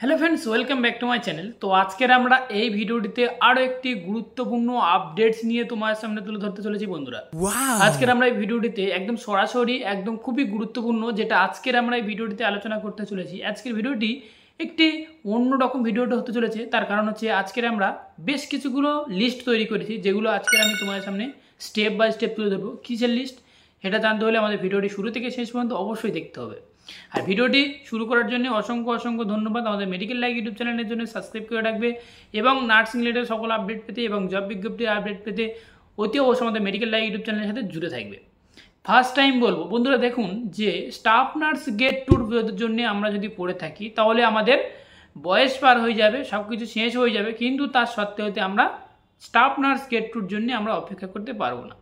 Hello friends, welcome back to my channel. তো আজকের আমরা এই ভিডিওটিতে আরও একটি গুরুত্বপূর্ণ আপডেটস নিয়ে তোমার সামনে তুলে ধরতে চলেছি বন্ধুরা। আজকের আমরা এই ভিডিওটিতে একদম সরাসরি একদম খুবই গুরুত্বপূর্ণ যেটা আজকের আমরা এই ভিডিওটিতে আলোচনা করতে চলেছি। আজকের ভিডিওটি একটি অন্যরকম ভিডিওটা হতে চলেছে, তার কারণ হচ্ছে আজকের আমরা বেশ কিছুগুলো লিস্ট তৈরি করেছি, যেগুলো আজকের আমি তোমাদের সামনে স্টেপ বাই স্টেপ তুলে ধরবো। কিসের লিস্ট সেটা জানতে হলে আমাদের ভিডিওটি শুরু থেকে শেষ পর্যন্ত অবশ্যই দেখতে হবে। আর ভিডিওটি শুরু করার জন্য অসংখ্য ধন্যবাদ। আমাদের মেডিকেল লাইক ইউটিউব চ্যানেলের জন্য সাবস্ক্রাইব করে রাখবে এবং নার্সিং রিলেটেড সকল আপডেট পেতে এবং জব বিজ্ঞপ্তির আপডেট পেতে অতি অবশ্যই আমাদের মেডিকেল লাইক ইউটিউব চ্যানেলের সাথে জুড়ে থাকবে। ফার্স্ট টাইম বলবো বন্ধুরা, দেখুন যে স্টাফ নার্স গেট টুর জন্য আমরা যদি পড়ে থাকি তাহলে আমাদের বয়স পার হয়ে যাবে, সব কিছু শেষ হয়ে যাবে, কিন্তু তার সত্ত্বেও আমরা স্টাফ নার্স গেট টুর জন্য আমরা অপেক্ষা করতে পারবো না।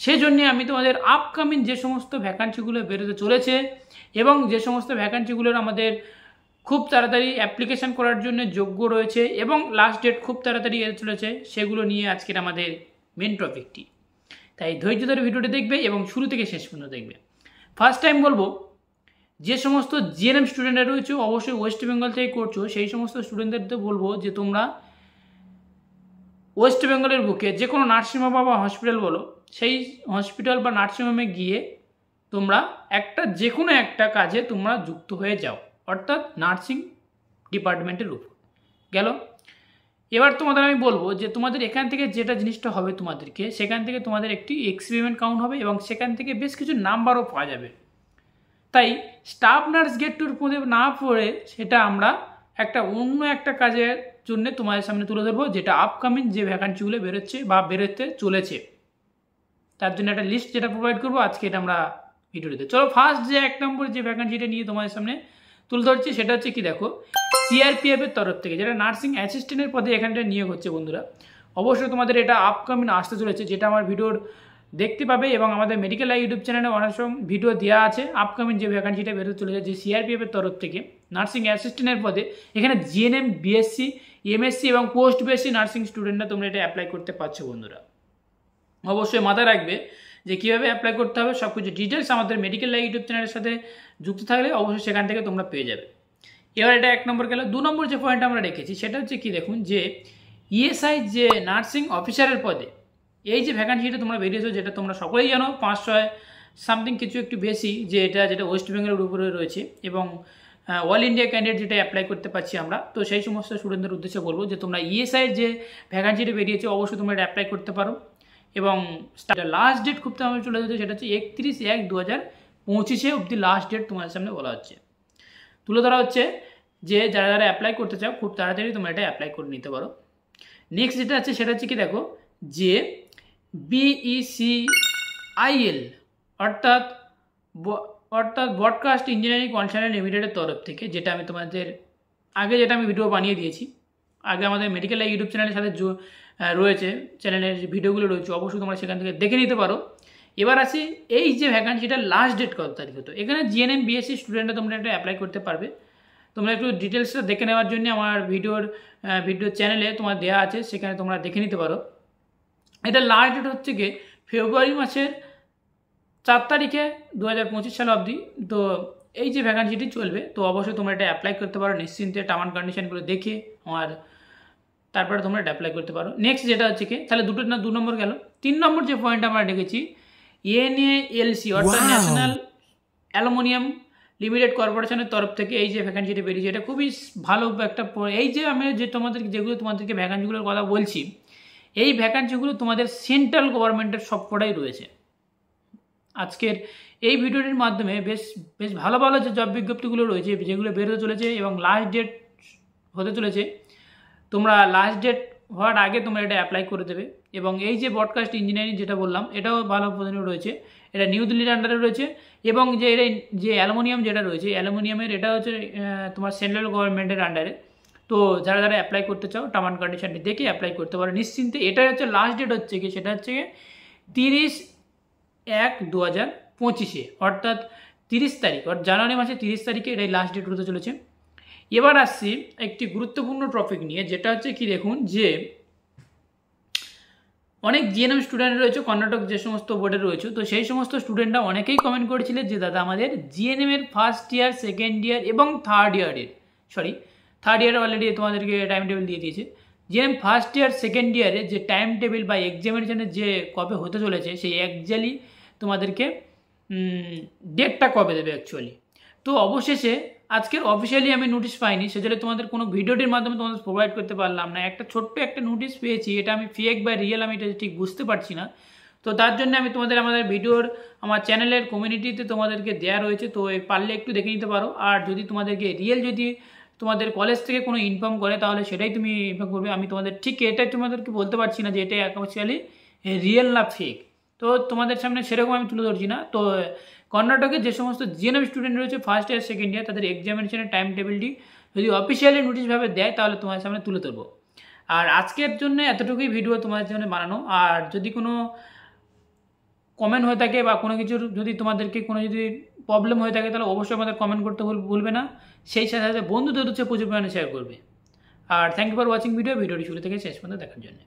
সেজন্য আমি তোমাদের আপকামিং যে সমস্ত ভ্যাকান্সিগুলো বেরোতে চলেছে এবং যে সমস্ত ভ্যাকান্সিগুলোর আমাদের খুব তাড়াতাড়ি অ্যাপ্লিকেশান করার জন্য যোগ্য রয়েছে এবং লাস্ট ডেট খুব তাড়াতাড়ি এসে চলেছে, সেগুলো নিয়ে আজকের আমাদের মেন টপিকটি। তাই ধৈর্য ধরে ভিডিওটি দেখবে এবং শুরু থেকে শেষ পর্যন্ত দেখবে। ফার্স্ট টাইম বলবো, যে সমস্ত জিএনএম স্টুডেন্টরা রয়েছে অবশ্যই ওয়েস্ট বেঙ্গল থেকে করছো, সেই সমস্ত স্টুডেন্টদের বলবো যে তোমরা ওয়েস্ট বেঙ্গলের বুকে যে কোনো নার্সিংহোম বা হসপিটাল বলো, সেই হসপিটাল বা নার্সিংহোমে গিয়ে তোমরা যে কোনো একটা কাজে তোমরা যুক্ত হয়ে যাও, অর্থাৎ নার্সিং ডিপার্টমেন্টের উপর গেল। এবার তোমাদের আমি বলবো যে তোমাদের এখান থেকে যেটা জিনিসটা হবে তোমাদেরকে, সেখান থেকে তোমাদের একটি এক্সপেরিমেন্ট কাউন্ট হবে এবং সেখান থেকে বেশ কিছু নাম্বারও পাওয়া যাবে। তাই স্টাফ নার্স গেট টুর মধ্যে না পড়ে সেটা আমরা অন্য একটা কাজের জন্য তোমাদের সামনে তুলে ধরবো, যেটা আপকামিং যে ভ্যাকান্সিগুলো বেরোচ্ছে বা বেরোতে চলেছে তার জন্য একটা লিস্ট যেটা প্রোভাইড করবো আজকে এটা আমরা ভিডিওতে। চলো ফার্স্ট যে 1 নম্বর যে ভ্যাকান্সিটা নিয়ে তোমাদের সামনে তুলে ধরছি সেটা হচ্ছে কি, দেখো সিআরপিএফ এর তরফ থেকে যেটা নার্সিং অ্যাসিস্ট্যান্টের পদে এখানটা নিয়োগ হচ্ছে বন্ধুরা। অবশ্যই তোমাদের এটা আপকামিং আসতে চলেছে, যেটা আমার ভিডিওর দেখতে পাবে এবং আমাদের মেডিকেল লাইভ ইউটিউব চ্যানেলে অনেক সময় ভিডিও দেওয়া আছে। আপকামিং যে ভ্যাকান্সিটা বেরোতে চলেছে যে সিআরপিএফ এর তরফ থেকে নার্সিং অ্যাসিস্ট্যান্টের পদে, এখানে জিএনএম, বিএসসি, এমএসসি এবং পোস্ট বিএসসি নার্সিং স্টুডেন্টরা তোমরা এটা অ্যাপ্লাই করতে পারছো বন্ধুরা। অবশ্যই মাথায় রাখবে যে কীভাবে অ্যাপ্লাই করতে হবে, সব কিছু ডিটেলস আমাদের মেডিকেল লাইভ ইউটিউব চ্যানেলের সাথে যুক্ত থাকলে অবশ্যই সেখান থেকে তোমরা পেয়ে যাবে। এবার এটা 1 নম্বর গেল। 2 নম্বর যে পয়েন্ট আমরা রেখেছি সেটা হচ্ছে কি, দেখুন যে ইএসআই যে নার্সিং অফিসারের পদে এই যে ভ্যাকান্সিটা তোমরা বেরিয়েছো, যেটা তোমরা সকলেই জানো 500 সামথিং কিছু একটু বেশি, যেটা ওয়েস্ট বেঙ্গলের উপরে রয়েছে এবং অল ইন্ডিয়া ক্যান্ডিডেট যেটা অ্যাপ্লাই করতে পারছি আমরা। তো সেই সমস্ত স্টুডেন্টদের উদ্দেশ্যে বলবো যে তোমরা ইএসআইয়ের যে ভ্যাকান্সিটা বেরিয়েছে অবশ্যই তোমরা এটা অ্যাপ্লাই করতে পারো এবং লাস্ট ডেট খুব তাড়াতাড়ি চলে যাচ্ছে, সেটা হচ্ছে 31/1/2025 অবধি লাস্ট ডেট তোমাদের সামনে বলা হচ্ছে, তুলে ধরা হচ্ছে যে যারা অ্যাপ্লাই করতে চাও খুব তাড়াতাড়ি তোমরা এটা অ্যাপ্লাই করে নিতে পারো। নেক্সট যেটা আছে সেটা হচ্ছে কি, দেখো যে BECIL অর্থাৎ ব্রডকাস্ট ইঞ্জিনিয়ারিং কনসালটেন্ট লিমিটেডের তরফ থেকে, যেটা আমি তোমাদের আগে আমি ভিডিও বানিয়ে দিয়েছি, আগে আমাদের মেডিকেল লাইভ ইউটিউব চ্যানেলের সাথে রয়েছে, চ্যানেলের যে ভিডিওগুলো রয়েছে অবশ্যই তোমরা সেখান থেকে দেখে নিতে পারো। এবার আসি এই যে ভ্যাকান্সিটা লাস্ট ডেট কত তারিখ হতো, এখানে জিএনএম, বিএসসি স্টুডেন্টরা তোমরা এটা অ্যাপ্লাই করতে পারবে। তোমরা একটু ডিটেলসটা দেখে নেওয়ার জন্য আমার ভিডিও চ্যানেলে তোমার দেওয়া আছে, সেখানে তোমরা দেখে নিতে পারো। এটা লাস্ট ডেট হচ্ছে গিয়ে ফেব্রুয়ারি মাসের 4 তারিখে 2025 সাল অবধি। তো এই যে ভ্যাকান্সিটি চলবে, তো অবশ্যই তোমরা এটা অ্যাপ্লাই করতে পারো নিশ্চিন্তে, টার্ম অ্যান্ড কন্ডিশনগুলো দেখে আর তারপরে তোমরা এটা অ্যাপ্লাই করতে পারো। নেক্সট যেটা হচ্ছে কি, তাহলে 2 নম্বর গেল। 3 নম্বর যে পয়েন্ট আমরা দেখেছি NALC অর্থাৎ ন্যাশনাল অ্যালুমিনিয়াম লিমিটেড কর্পোরেশনের তরফ থেকে এই যে ভ্যাকান্সিটি বেরিয়েছে, এটা খুবই ভালো একটা। এই যে আমি তোমাদেরকে ভ্যাকান্সিগুলোর কথা বলছি, এই ভ্যাকান্সিগুলো তোমাদের সেন্ট্রাল গভর্নমেন্টের সবকটাই রয়েছে। আজকের এই ভিডিওটির মাধ্যমে বেশ ভালো যে জব বিজ্ঞপ্তিগুলো রয়েছে যেগুলো বেরোতে চলেছে এবং লাস্ট ডেট হতে চলেছে, তোমরা লাস্ট ডেট হওয়ার আগে তোমরা এটা অ্যাপ্লাই করে দেবে। এবং এই যে ব্রডকাস্ট ইঞ্জিনিয়ারিং যেটা বললাম, এটাও ভালো পজিশনে রয়েছে, এটা নিউ দিল্লির আন্ডারে রয়েছে। এবং যে অ্যালুমিনিয়াম যেটা রয়েছে, অ্যালুমিনিয়ামের এটা হচ্ছে তোমার সেন্ট্রাল গভর্নমেন্টের আন্ডারে। তো যারা অ্যাপ্লাই করতে চাও টার্ম অ্যান্ড কন্ডিশনটি দেখে অ্যাপ্লাই করতে পারো নিশ্চিন্তে। এটাই হচ্ছে লাস্ট ডেট হচ্ছে কি, সেটা হচ্ছে 30/1/2025 অর্থাৎ 30 তারিখ, অর্থাৎ জানুয়ারি মাসের 30 তারিখে এটাই লাস্ট ডেট হতে চলেছে। এবার আসছি একটি গুরুত্বপূর্ণ টপিক নিয়ে, যেটা হচ্ছে কি, দেখুন যে অনেক জিএনএম স্টুডেন্ট রয়েছে কর্ণাটক যে সমস্ত বোর্ডে রয়েছে, তো সেই সমস্ত স্টুডেন্টরা অনেকেই কমেন্ট করেছিলেন যে দাদা আমাদের জিএনএম এর ফার্স্ট ইয়ার, সেকেন্ড ইয়ার এবং থার্ড থার্ড ইয়ারে অলরেডি তোমাদেরকে টাইম টেবিল দিয়ে দিয়েছে। যে ফার্স্ট ইয়ার সেকেন্ড ইয়ারে যে টাইম টেবিল বা এক্সামিনেশনের যে কবে হতে চলেছে সেই একজালি তোমাদেরকে ডেটটা কবে দেবে অ্যাকচুয়ালি। তো অবশেষে আজকের অফিসিয়ালি আমি নোটিশ পাইনি, সেজন্য তোমাদের কোনো ভিডিওটির মাধ্যমে তোমাদের প্রোভাইড করতে পারলাম না। একটা ছোট্ট একটা নোটিশ পেয়েছি, এটা আমি ফেক বা রিয়েল আমি এটা ঠিক বুঝতে পারছি না। তো তার জন্য আমি তোমাদের আমাদের ভিডিওর আমার চ্যানেলের কমিউনিটিতে তোমাদেরকে দেওয়া রয়েছে, তো পারলে একটু দেখে নিতে পারো। আর যদি তোমাদেরকে রিয়েল যদি তোমাদের কলেজ থেকে কোনো ইনফর্ম করে তাহলে সেটাই তুমি ইনফর্ম করবে। আমি তোমাদের ঠিক এটাই তোমাদেরকে বলতে পারছি না যে এটা অ্যাকচুয়ালি রিয়েল না ফেক, তো তোমাদের সামনে সেরকম আমি তুলে ধরছি না। তো কর্ণাটকে যে সমস্ত জিএনএম স্টুডেন্ট রয়েছে ফার্স্ট ইয়ার সেকেন্ড ইয়ার তাদের এক্সামিনেশনের টাইম টেবিলটি যদি অফিসিয়ালি নোটিশভাবে দেয় তাহলে তোমাদের সামনে তুলে ধরবো। আর আজকের জন্য এতটুকুই ভিডিও তোমাদের জন্য বানানো। আর যদি কোনো কমেন্ট হয়ে থাকে বা কোনো কিছুর যদি তোমাদেরকে কোনো যদি প্রবলেম হয়ে থাকে তাহলে অবশ্যই আমাদের কমেন্ট করতে ভুলবে না। সেই সাথে সাথে বন্ধুদের হচ্ছে প্রচুর পরিমাণে শেয়ার করবে। আর থ্যাংক ইউ ফর ওয়াচিং ভিডিওটি শুরু থেকে শেষ পর্যন্ত দেখার জন্য।